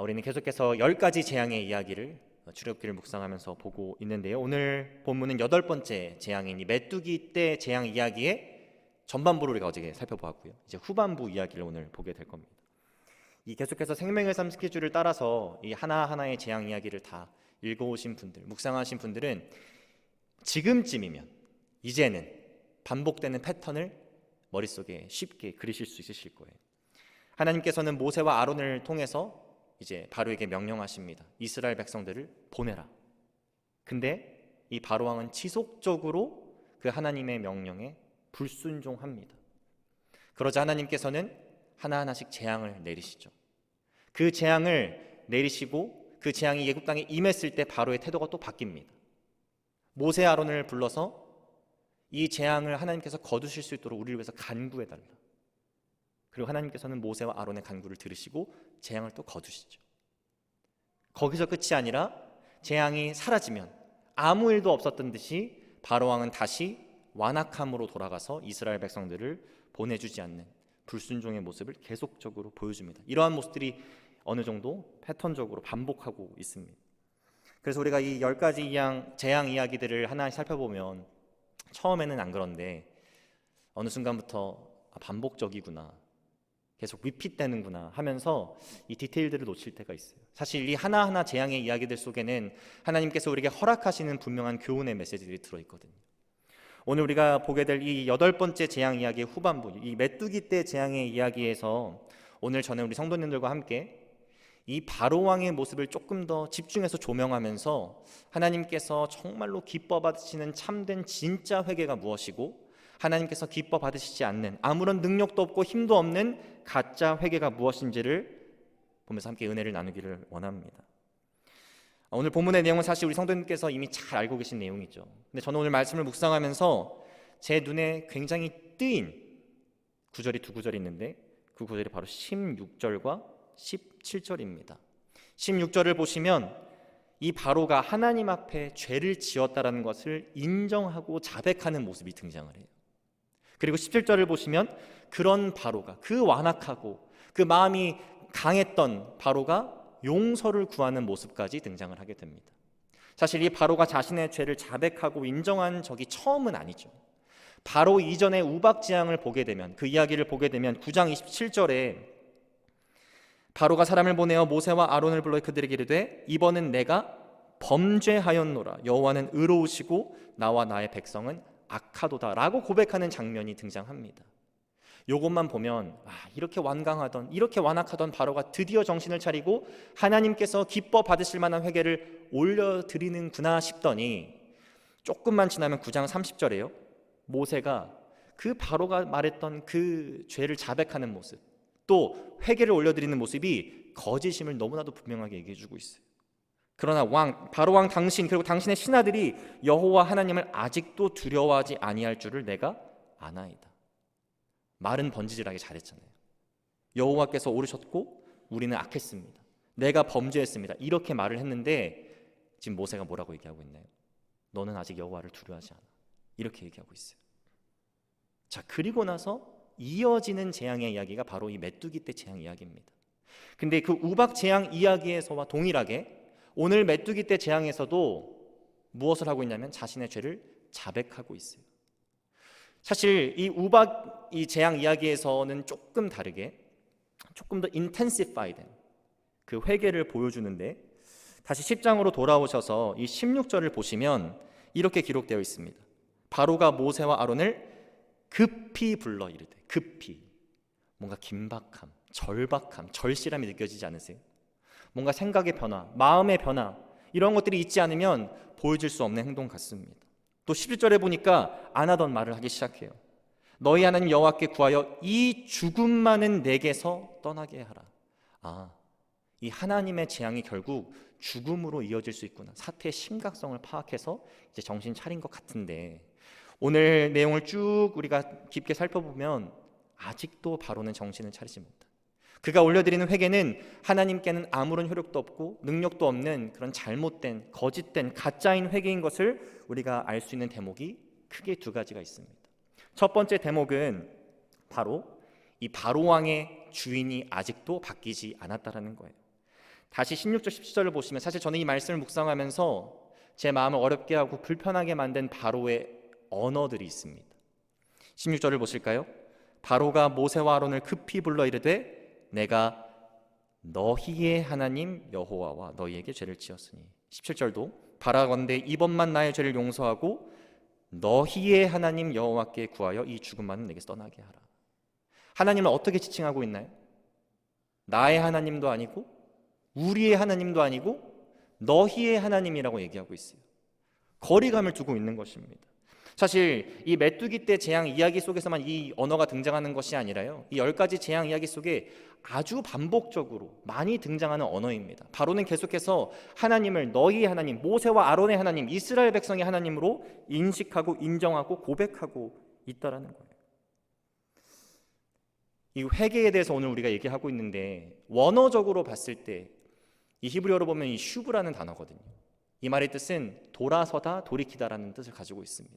우리는 계속해서 10가지 재앙의 이야기를 출애굽기를 묵상하면서 보고 있는데요. 오늘 본문은 8번째 재앙인 이 메뚜기 떼 재앙 이야기의 전반부를 우리가 어제 살펴보았고요. 이제 후반부 이야기를 오늘 보게 될 겁니다. 이 계속해서 생명의 삶 스케줄을 따라서 이 하나하나의 재앙 이야기를 다 읽어오신 분들, 묵상하신 분들은 지금쯤이면 이제는 반복되는 패턴을 머릿속에 쉽게 그리실 수 있으실 거예요. 하나님께서는 모세와 아론을 통해서 이제 바로에게 명령하십니다. 이스라엘 백성들을 보내라. 근데 이 바로 왕은 지속적으로 그 하나님의 명령에 불순종합니다. 그러자 하나님께서는 하나하나씩 재앙을 내리시죠. 그 재앙을 내리시고 그 재앙이 애굽 땅에 임했을 때 바로의 태도가 또 바뀝니다. 모세 아론을 불러서 이 재앙을 하나님께서 거두실 수 있도록 우리를 위해서 간구해달라. 그리고 하나님께서는 모세와 아론의 간구를 들으시고 재앙을 또 거두시죠. 거기서 끝이 아니라 재앙이 사라지면 아무 일도 없었던 듯이 바로 왕은 다시 완악함으로 돌아가서 이스라엘 백성들을 보내주지 않는 불순종의 모습을 계속적으로 보여줍니다. 이러한 모습들이 어느 정도 패턴적으로 반복하고 있습니다. 그래서 우리가 이 10가지 재앙 이야기들을 하나씩 살펴보면 처음에는 안 그런데 어느 순간부터 반복적이구나, 계속 리핏되는구나 하면서 이 디테일들을 놓칠 때가 있어요. 사실 이 하나하나 재앙의 이야기들 속에는 하나님께서 우리에게 허락하시는 분명한 교훈의 메시지들이 들어있거든요. 오늘 우리가 보게 될 이 8번째 재앙 이야기의 후반부, 이 메뚜기 떼 재앙의 이야기에서 오늘 저는 우리 성도님들과 함께 이 바로 왕의 모습을 조금 더 집중해서 조명하면서 하나님께서 정말로 기뻐 받으시는 참된 진짜 회개가 무엇이고 하나님께서 기뻐 받으시지 않는 아무런 능력도 없고 힘도 없는 가짜 회개가 무엇인지를 보면서 함께 은혜를 나누기를 원합니다. 오늘 본문의 내용은 사실 우리 성도님께서 이미 잘 알고 계신 내용이죠. 근데 저는 오늘 말씀을 묵상하면서 제 눈에 굉장히 뜨인 구절이 두 구절이 있는데 그 구절이 바로 16절과 17절입니다. 16절을 보시면 이 바로가 하나님 앞에 죄를 지었다라는 것을 인정하고 자백하는 모습이 등장을 해요. 그리고 17절을 보시면 그런 바로가, 그 완악하고 그 마음이 강했던 바로가 용서를 구하는 모습까지 등장을 하게 됩니다. 사실 이 바로가 자신의 죄를 자백하고 인정한 적이 처음은 아니죠. 바로 이전의 우박재앙을 보게 되면, 그 이야기를 보게 되면 9장 27절에 바로가 사람을 보내어 모세와 아론을 불러 그들에게 이르되 이번은 내가 범죄하였노라. 여호와는 의로우시고 나와 나의 백성은 악하도다 라고 고백하는 장면이 등장합니다. 이것만 보면 이렇게 완강하던, 이렇게 완악하던 바로가 드디어 정신을 차리고 하나님께서 기뻐 받으실 만한 회개를 올려드리는구나 싶더니 조금만 지나면 9장 30절에요 모세가 그 바로가 말했던 그 죄를 자백하는 모습, 또 회개를 올려드리는 모습이 거짓임을 너무나도 분명하게 얘기해주고 있어요. 그러나 바로 왕 당신 그리고 당신의 신하들이 여호와 하나님을 아직도 두려워하지 아니할 줄을 내가 아나이다. 말은 번지질하게 잘했잖아요. 여호와께서 오르셨고 우리는 악했습니다. 내가 범죄했습니다. 이렇게 말을 했는데 지금 모세가 뭐라고 얘기하고 있나요? 너는 아직 여호와를 두려워하지 않아. 이렇게 얘기하고 있어요. 자, 그리고 나서 이어지는 재앙의 이야기가 바로 이 메뚜기 떼 재앙 이야기입니다. 근데 그 우박 재앙 이야기에서와 동일하게 오늘 메뚜기 떼 재앙에서도 무엇을 하고 있냐면 자신의 죄를 자백하고 있어요. 사실 이 재앙 이야기에서는 조금 다르게 조금 더 인텐시파이된 그 회개를 보여주는데 다시 10장으로 돌아오셔서 이 16절을 보시면 이렇게 기록되어 있습니다. 바로가 모세와 아론을 급히 불러 이르되, 급히, 뭔가 긴박함, 절박함, 절실함이 느껴지지 않으세요? 뭔가 생각의 변화, 마음의 변화, 이런 것들이 있지 않으면 보여질 수 없는 행동 같습니다. 또 11절에 보니까 안 하던 말을 하기 시작해요. 너희 하나님 여호와께 구하여 이 죽음만은 내게서 떠나게 하라. 이 하나님의 재앙이 결국 죽음으로 이어질 수 있구나. 사태의 심각성을 파악해서 이제 정신 차린 것 같은데 오늘 내용을 쭉 우리가 깊게 살펴보면 아직도 바로는 정신을 차리지 못한, 그가 올려드리는 회개는 하나님께는 아무런 효력도 없고 능력도 없는 그런 잘못된, 거짓된, 가짜인 회개인 것을 우리가 알 수 있는 대목이 크게 두 가지가 있습니다. 첫 번째 대목은 바로 이 바로 왕의 주인이 아직도 바뀌지 않았다라는 거예요. 다시 16절 17절을 보시면 사실 저는 이 말씀을 묵상하면서 제 마음을 어렵게 하고 불편하게 만든 바로의 언어들이 있습니다. 16절을 보실까요? 바로가 모세와 아론을 급히 불러 이르되 내가 너희의 하나님 여호와와 너희에게 죄를 지었으니. 17절도 바라건대 이번만 나의 죄를 용서하고 너희의 하나님 여호와께 구하여 이 죽음만은 내게 떠나게 하라. 하나님을 어떻게 지칭하고 있나요? 나의 하나님도 아니고 우리의 하나님도 아니고 너희의 하나님이라고 얘기하고 있어요. 거리감을 두고 있는 것입니다. 사실 이 메뚜기 떼 재앙 이야기 속에서만 이 언어가 등장하는 것이 아니라요, 이 10가지 재앙 이야기 속에 아주 반복적으로 많이 등장하는 언어입니다. 바로는 계속해서 하나님을 너희의 하나님, 모세와 아론의 하나님, 이스라엘 백성의 하나님으로 인식하고 인정하고 고백하고 있다라는 거예요. 이 회개에 대해서 오늘 우리가 얘기하고 있는데, 원어적으로 봤을 때 이 히브리어로 보면 이 슈브라는 단어거든요. 이 말의 뜻은 돌아서다, 돌이키다라는 뜻을 가지고 있습니다.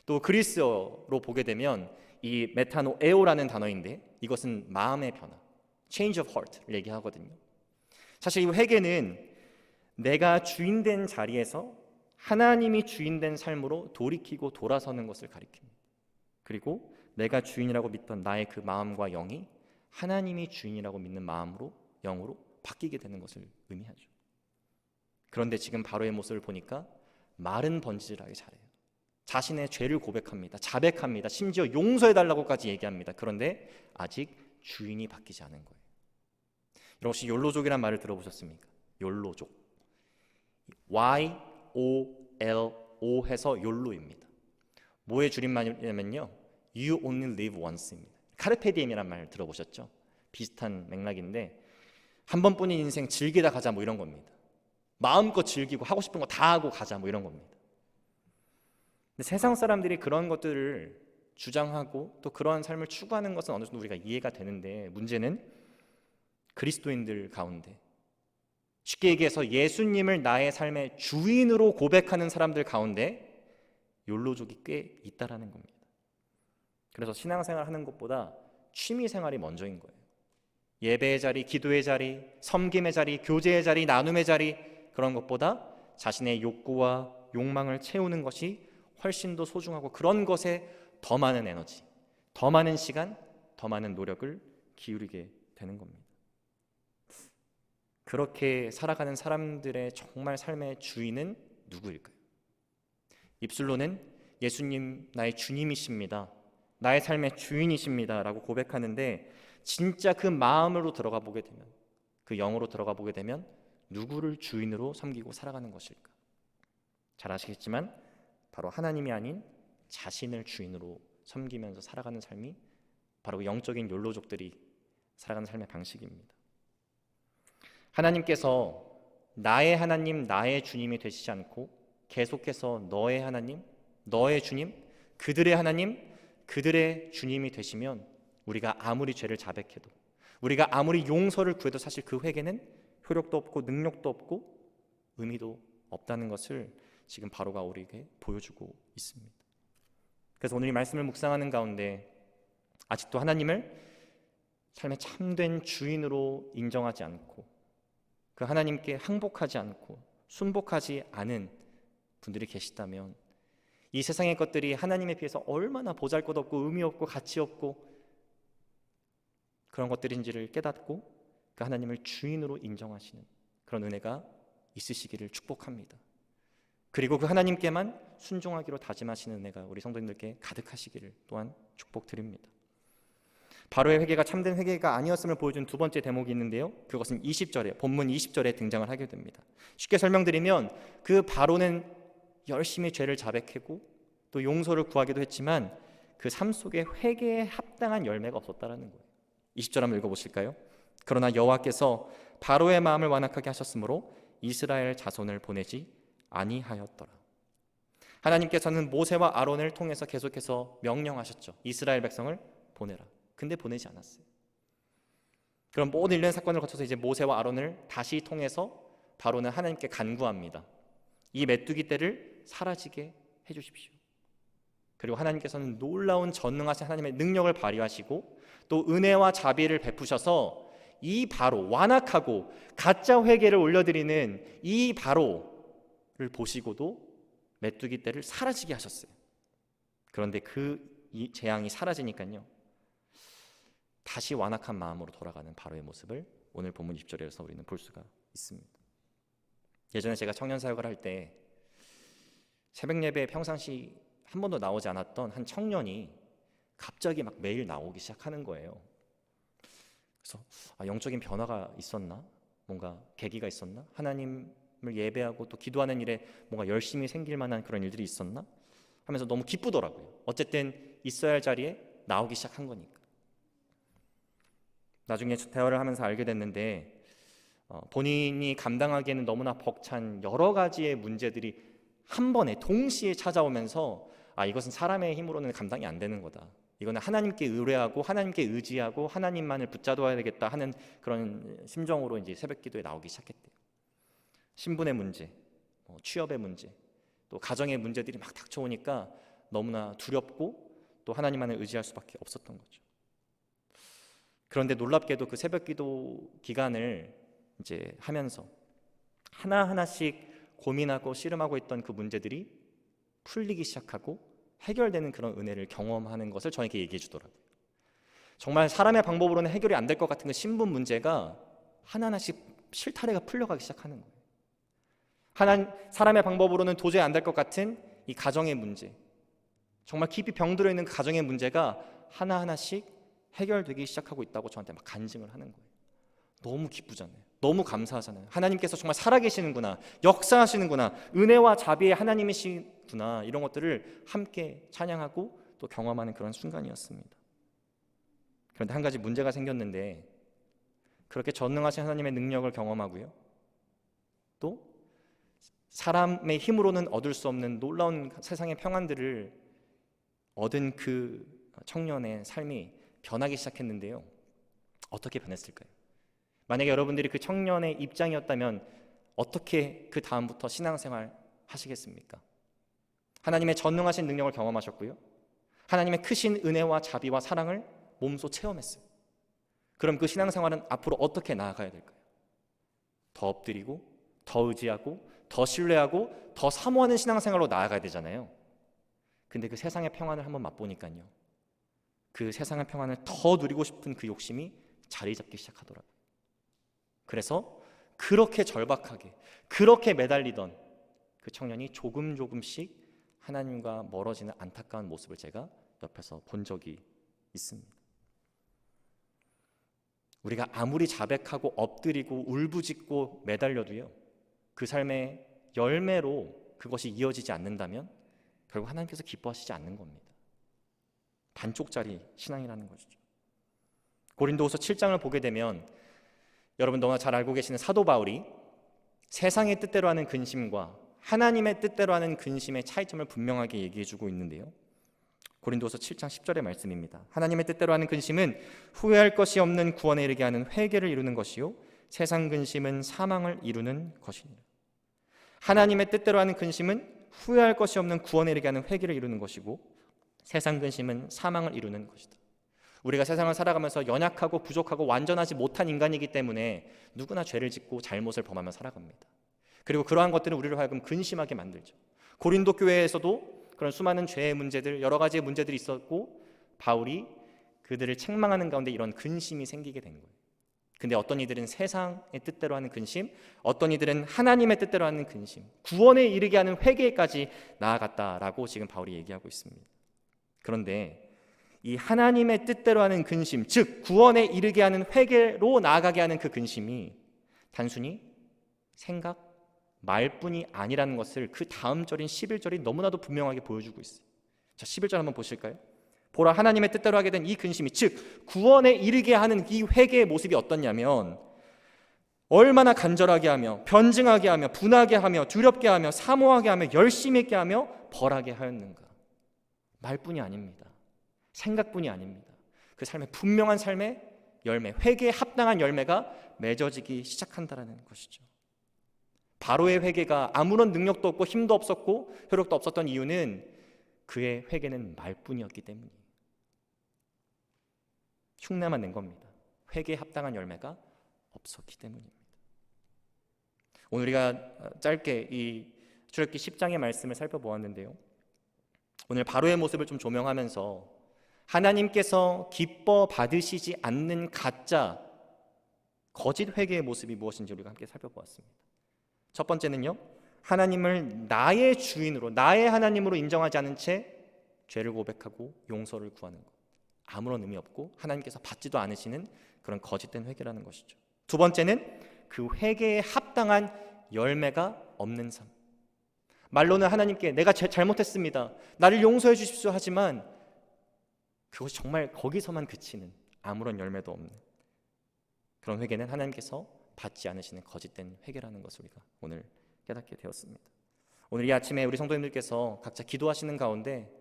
또 그리스어로 보게 되면 이 메타노에오라는 단어인데, 이것은 마음의 변화, change of heart를 얘기하거든요. 사실 이 회개는 내가 주인된 자리에서 하나님이 주인된 삶으로 돌이키고 돌아서는 것을 가리킵니다. 그리고 내가 주인이라고 믿던 나의 그 마음과 영이 하나님이 주인이라고 믿는 마음으로, 영으로 바뀌게 되는 것을 의미하죠. 그런데 지금 바로의 모습을 보니까 말은 번지르하게 잘해요. 자신의 죄를 고백합니다. 자백합니다. 심지어 용서해달라고까지 얘기합니다. 그런데 아직 주인이 바뀌지 않은 거예요. 여러분 혹시 욜로족이란 말을 들어보셨습니까? 욜로족, Y-O-L-O 해서 욜로입니다. 뭐의 줄임말이냐면요, You only live once입니다. 카르페디엠이란 말 들어보셨죠? 비슷한 맥락인데, 한 번뿐인 인생 즐기다 가자 뭐 이런 겁니다. 마음껏 즐기고 하고 싶은 거 다 하고 가자 뭐 이런 겁니다. 근데 세상 사람들이 그런 것들을 주장하고 또 그런 삶을 추구하는 것은 어느 정도 우리가 이해가 되는데, 문제는 그리스도인들 가운데, 쉽게 얘기해서 예수님을 나의 삶의 주인으로 고백하는 사람들 가운데 욜로족이 꽤 있다라는 겁니다. 그래서 신앙생활 하는 것보다 취미생활이 먼저인 거예요. 예배의 자리, 기도의 자리, 섬김의 자리, 교제의 자리, 나눔의 자리, 그런 것보다 자신의 욕구와 욕망을 채우는 것이 훨씬 더 소중하고, 그런 것에 더 많은 에너지, 더 많은 시간, 더 많은 노력을 기울이게 되는 겁니다. 그렇게 살아가는 사람들의 정말 삶의 주인은 누구일까요? 입술로는 예수님 나의 주님이십니다, 나의 삶의 주인이십니다 라고 고백하는데, 진짜 그 마음으로 들어가 보게 되면, 그 영으로 들어가 보게 되면 누구를 주인으로 섬기고 살아가는 것일까? 잘 아시겠지만 바로 하나님이 아닌 자신을 주인으로 섬기면서 살아가는 삶이 바로 영적인 욜로족들이 살아가는 삶의 방식입니다. 하나님께서 나의 하나님, 나의 주님이 되시지 않고 계속해서 너의 하나님, 너의 주님, 그들의 하나님, 그들의 주님이 되시면 우리가 아무리 죄를 자백해도, 우리가 아무리 용서를 구해도 사실 그 회개는 효력도 없고 능력도 없고 의미도 없다는 것을 지금 바로가 우리에게 보여주고 있습니다. 그래서 오늘 이 말씀을 묵상하는 가운데 아직도 하나님을 삶의 참된 주인으로 인정하지 않고 그 하나님께 항복하지 않고 순복하지 않은 분들이 계시다면, 이 세상의 것들이 하나님에 비해서 얼마나 보잘것없고 의미 없고 가치 없고 그런 것들인지를 깨닫고 그 하나님을 주인으로 인정하시는 그런 은혜가 있으시기를 축복합니다. 그리고 그 하나님께만 순종하기로 다짐하시는 은혜가 우리 성도님들께 가득하시기를 또한 축복드립니다. 바로의 회개가 참된 회개가 아니었음을 보여준 두 번째 대목이 있는데요, 그것은 20절에, 본문 20절에 등장을 하게 됩니다. 쉽게 설명드리면 그 바로는 열심히 죄를 자백하고 또 용서를 구하기도 했지만 그 삶 속에 회개에 합당한 열매가 없었다라는 거예요. 20절 한번 읽어보실까요? 그러나 여호와께서 바로의 마음을 완악하게 하셨으므로 이스라엘 자손을 보내지 아니하였더라. 하나님께서는 모세와 아론을 통해서 계속해서 명령하셨죠. 이스라엘 백성을 보내라. 근데 보내지 않았어요. 그럼 모든 일련의 사건을 거쳐서 이제 모세와 아론을 다시 통해서 바로는 하나님께 간구합니다. 이 메뚜기 떼를 사라지게 해주십시오. 그리고 하나님께서는 놀라운 전능하신 하나님의 능력을 발휘하시고 또 은혜와 자비를 베푸셔서 이 바로 완악하고 가짜 회개를 올려드리는 이 바로를 보시고도 메뚜기 떼를 사라지게 하셨어요. 그런데 이 재앙이 사라지니까요, 다시 완악한 마음으로 돌아가는 바로의 모습을 오늘 본문 20절에서 우리는 볼 수가 있습니다. 예전에 제가 청년 사역을 할 때 새벽 예배에 평상시 한 번도 나오지 않았던 한 청년이 갑자기 막 매일 나오기 시작하는 거예요. 그래서 영적인 변화가 있었나? 뭔가 계기가 있었나? 하나님을 예배하고 또 기도하는 일에 뭔가 열심히 생길 만한 그런 일들이 있었나? 하면서 너무 기쁘더라고요. 어쨌든 있어야 할 자리에 나오기 시작한 거니까. 나중에 대화를 하면서 알게 됐는데 본인이 감당하기에는 너무나 벅찬 여러 가지의 문제들이 한 번에 동시에 찾아오면서 이것은 사람의 힘으로는 감당이 안 되는 거다. 이거는 하나님께 의뢰하고 하나님께 의지하고 하나님만을 붙잡아야 되겠다 하는 그런 심정으로 이제 새벽 기도에 나오기 시작했대요. 신분의 문제, 취업의 문제, 또 가정의 문제들이 막 닥쳐오니까 너무나 두렵고 또 하나님만을 의지할 수밖에 없었던 거죠. 그런데 놀랍게도 그 새벽 기도 기간을 이제 하면서 하나하나씩 고민하고 씨름하고 있던 그 문제들이 풀리기 시작하고 해결되는 그런 은혜를 경험하는 것을 저에게 얘기해 주더라고요. 정말 사람의 방법으로는 해결이 안 될 것 같은 그 신분 문제가 하나하나씩 실타래가 풀려가기 시작하는 거예요. 사람의 방법으로는 도저히 안 될 것 같은 이 가정의 문제, 정말 깊이 병들어 있는 그 가정의 문제가 하나하나씩 해결되기 시작하고 있다고 저한테 막 간증을 하는 거예요. 너무 기쁘잖아요. 너무 감사하잖아요. 하나님께서 정말 살아계시는구나, 역사하시는구나, 은혜와 자비의 하나님이시구나, 이런 것들을 함께 찬양하고 또 경험하는 그런 순간이었습니다. 그런데 한 가지 문제가 생겼는데, 그렇게 전능하신 하나님의 능력을 경험하고요, 또 사람의 힘으로는 얻을 수 없는 놀라운 세상의 평안들을 얻은 그 청년의 삶이 변하기 시작했는데요, 어떻게 변했을까요? 만약에 여러분들이 그 청년의 입장이었다면 어떻게 그 다음부터 신앙생활 하시겠습니까? 하나님의 전능하신 능력을 경험하셨고요, 하나님의 크신 은혜와 자비와 사랑을 몸소 체험했어요. 그럼 그 신앙생활은 앞으로 어떻게 나아가야 될까요? 더 엎드리고 더 의지하고 더 신뢰하고 더 사모하는 신앙생활로 나아가야 되잖아요. 근데 그 세상의 평안을 한번 맛보니까요, 그 세상의 평안을 더 누리고 싶은 그 욕심이 자리 잡기 시작하더라고요. 그래서 그렇게 절박하게, 그렇게 매달리던 그 청년이 조금씩 하나님과 멀어지는 안타까운 모습을 제가 옆에서 본 적이 있습니다. 우리가 아무리 자백하고 엎드리고 울부짖고 매달려도요, 그 삶의 열매로 그것이 이어지지 않는다면 결국 하나님께서 기뻐하시지 않는 겁니다. 반쪽짜리 신앙이라는 것이죠. 고린도후서 7장을 보게 되면 여러분 너무나 잘 알고 계시는 사도 바울이 세상의 뜻대로 하는 근심과 하나님의 뜻대로 하는 근심의 차이점을 분명하게 얘기해주고 있는데요, 고린도서 7장 10절의 말씀입니다. 하나님의 뜻대로 하는 근심은 후회할 것이 없는 구원에 이르게 하는 회개를 이루는 것이요, 세상 근심은 사망을 이루는 것이니라. 하나님의 뜻대로 하는 근심은 후회할 것이 없는 구원에 이르게 하는 회개를 이루는 것이고, 세상 근심은 사망을 이루는 것이다. 우리가 세상을 살아가면서 연약하고 부족하고 완전하지 못한 인간이기 때문에 누구나 죄를 짓고 잘못을 범하며 살아갑니다. 그리고 그러한 것들은 우리를 하여금 근심하게 만들죠. 고린도 교회에서도 그런 수많은 죄의 문제들, 여러 가지의 문제들이 있었고, 바울이 그들을 책망하는 가운데 이런 근심이 생기게 된 거예요. 근데 어떤 이들은 세상의 뜻대로 하는 근심, 어떤 이들은 하나님의 뜻대로 하는 근심, 구원에 이르게 하는 회개까지 나아갔다라고 지금 바울이 얘기하고 있습니다. 그런데 이 하나님의 뜻대로 하는 근심, 즉 구원에 이르게 하는 회개로 나아가게 하는 그 근심이 단순히 생각, 말뿐이 아니라는 것을 그 다음 절인 11절이 너무나도 분명하게 보여주고 있어요. 자, 11절 한번 보실까요? 보라, 하나님의 뜻대로 하게 된 이 근심이, 즉 구원에 이르게 하는 이 회개의 모습이 어떻냐면, 얼마나 간절하게 하며 변증하게 하며 분하게 하며 두렵게 하며 사모하게 하며 열심히 있게 하며 벌하게 하였는가. 말뿐이 아닙니다. 생각뿐이 아닙니다. 그 삶의 분명한 삶의 열매, 회개에 합당한 열매가 맺어지기 시작한다는 것이죠. 바로의 회개가 아무런 능력도 없고 힘도 없었고 효력도 없었던 이유는 그의 회개는 말뿐이었기 때문이에요. 흉내만 낸 겁니다. 회개에 합당한 열매가 없었기 때문입니다. 오늘 우리가 짧게 이 출애굽기 10장의 말씀을 살펴보았는데요, 오늘 바로의 모습을 좀 조명하면서 하나님께서 기뻐 받으시지 않는 가짜 거짓 회개의 모습이 무엇인지 우리가 함께 살펴보았습니다. 첫 번째는요, 하나님을 나의 주인으로, 나의 하나님으로 인정하지 않은 채 죄를 고백하고 용서를 구하는 것, 아무런 의미 없고 하나님께서 받지도 않으시는 그런 거짓된 회개라는 것이죠. 두 번째는 그 회개에 합당한 열매가 없는 삶. 말로는 하나님께 내가 잘못했습니다, 나를 용서해 주십시오 하지만 그것이 정말 거기서만 그치는 아무런 열매도 없는 그런 회개는 하나님께서 받지 않으시는 거짓된 회개라는 것을 우리가 오늘 깨닫게 되었습니다. 오늘 이 아침에 우리 성도님들께서 각자 기도하시는 가운데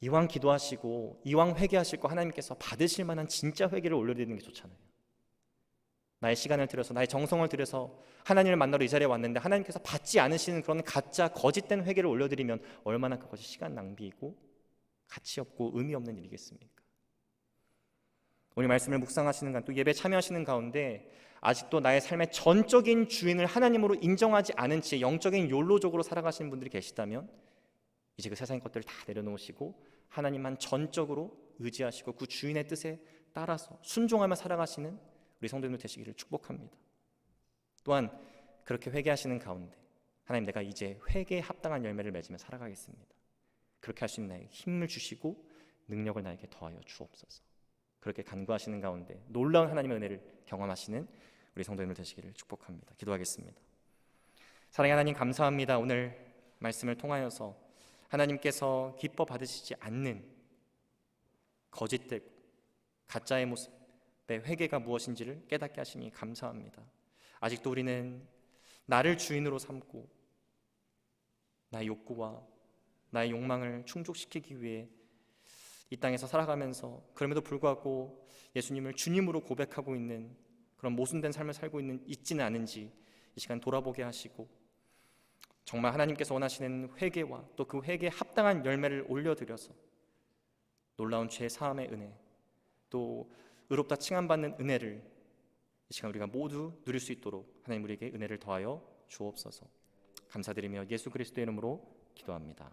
이왕 기도하시고 이왕 회개하실 거 하나님께서 받으실 만한 진짜 회개를 올려드리는 게 좋잖아요. 나의 시간을 들여서 나의 정성을 들여서 하나님을 만나러 이 자리에 왔는데 하나님께서 받지 않으시는 그런 가짜 거짓된 회개를 올려드리면 얼마나 그것이 시간 낭비이고 가치 없고 의미 없는 일이겠습니까? 오늘 말씀을 묵상하시는 가운데 또 예배 참여하시는 가운데 아직도 나의 삶의 전적인 주인을 하나님으로 인정하지 않은 채 영적인 욜로족으로 살아가시는 분들이 계시다면 이제 그 세상의 것들을 다 내려놓으시고 하나님만 전적으로 의지하시고 그 주인의 뜻에 따라서 순종하며 살아가시는 우리 성도님들 되시기를 축복합니다. 또한 그렇게 회개하시는 가운데 하나님, 내가 이제 회개에 합당한 열매를 맺으며 살아가겠습니다, 그렇게 할 수 있는 나에게 힘을 주시고 능력을 나에게 더하여 주옵소서. 그렇게 간구하시는 가운데 놀라운 하나님의 은혜를 경험하시는 우리 성도님들 되시기를 축복합니다. 기도하겠습니다. 사랑의 하나님, 감사합니다. 오늘 말씀을 통하여서 하나님께서 기뻐 받으시지 않는 거짓되고 가짜의 모습의 회개가 무엇인지를 깨닫게 하시니 감사합니다. 아직도 우리는 나를 주인으로 삼고 나의 욕구와 나의 욕망을 충족시키기 위해 이 땅에서 살아가면서 그럼에도 불구하고 예수님을 주님으로 고백하고 있는 그런 모순된 삶을 살고 있지는 않은지 이 시간 돌아보게 하시고 정말 하나님께서 원하시는 회개와 또 그 회개에 합당한 열매를 올려드려서 놀라운 죄 사함의 은혜, 또 의롭다 칭함받는 은혜를 이 시간 우리가 모두 누릴 수 있도록 하나님 우리에게 은혜를 더하여 주옵소서. 감사드리며 예수 그리스도의 이름으로 기도합니다.